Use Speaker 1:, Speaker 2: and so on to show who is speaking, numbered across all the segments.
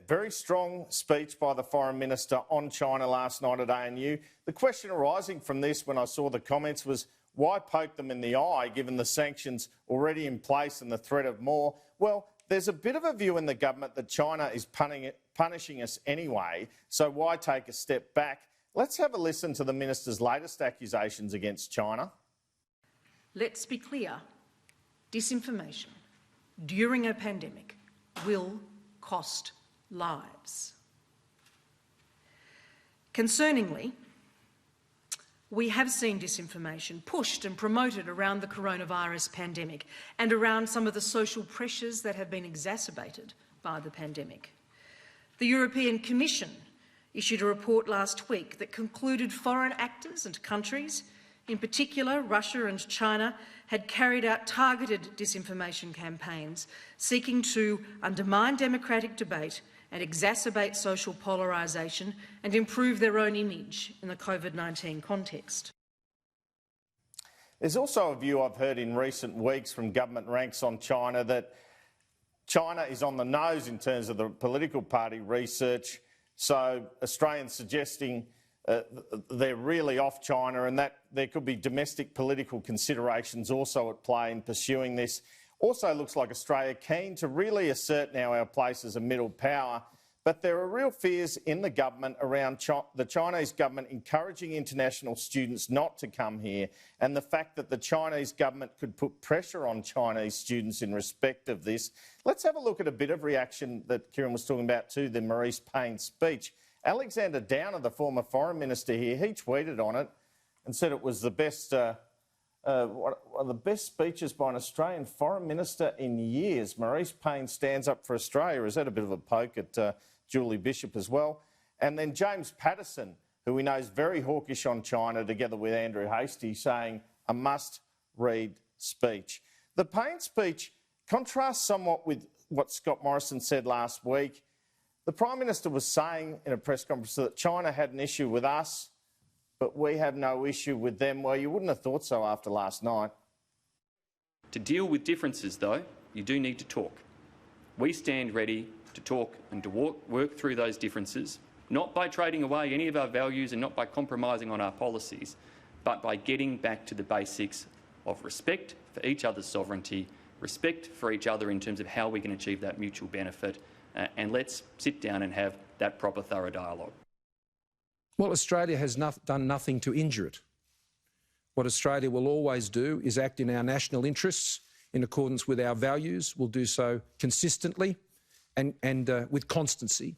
Speaker 1: Very strong speech by the Foreign Minister on China last night at ANU. The question arising from this when I saw the comments was, why poke them in the eye given the sanctions already in place and the threat of more? Well, there's a bit of a view in the government that China is punishing us anyway, so why take a step back? Let's have a listen to the Minister's latest accusations against China.
Speaker 2: Let's be clear. Disinformation during a pandemic will cost lives. Concerningly, we have seen disinformation pushed and promoted around the coronavirus pandemic and around some of the social pressures that have been exacerbated by the pandemic. The European Commission issued a report last week that concluded foreign actors and countries, in particular Russia and China, had carried out targeted disinformation campaigns seeking to undermine democratic debate and exacerbate social polarisation and improve their own image in the COVID-19 context.
Speaker 1: There's also a view I've heard in recent weeks from government ranks on China that China is on the nose in terms of the political party research, so Australians suggesting they're really off China and that there could be domestic political considerations also at play in pursuing this. Also looks like Australia keen to really assert now our place as a middle power, but there are real fears in the government around the Chinese government encouraging international students not to come here, and the fact that the Chinese government could put pressure on Chinese students in respect of this. Let's have a look at a bit of reaction that Kieran was talking about to the Marise Payne speech. Alexander Downer, the former Foreign Minister here, he tweeted on it and said it was the best one of the best speeches by an Australian Foreign Minister in years. Marise Payne stands up for Australia. Is that a bit of a poke at Julie Bishop as well? And then James Patterson, who we know is very hawkish on China, together with Andrew Hastie, saying a must-read speech. The Payne speech contrasts somewhat with what Scott Morrison said last week. The Prime Minister was saying in a press conference that China had an issue with us, but we have no issue with them. Well, you wouldn't have thought so after last night.
Speaker 3: To deal with differences, though, you do need to talk. We stand ready to talk and to work through those differences, not by trading away any of our values and not by compromising on our policies, but by getting back to the basics of respect for each other's sovereignty, respect for each other in terms of how we can achieve that mutual benefit, and let's sit down and have that proper, thorough dialogue.
Speaker 4: Well, Australia has done nothing to injure it. What Australia will always do is act in our national interests in accordance with our values. We'll do so consistently and with constancy.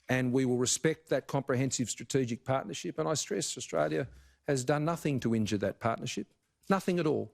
Speaker 4: And we will respect that comprehensive strategic partnership. And I stress Australia has done nothing to injure that partnership. Nothing at all.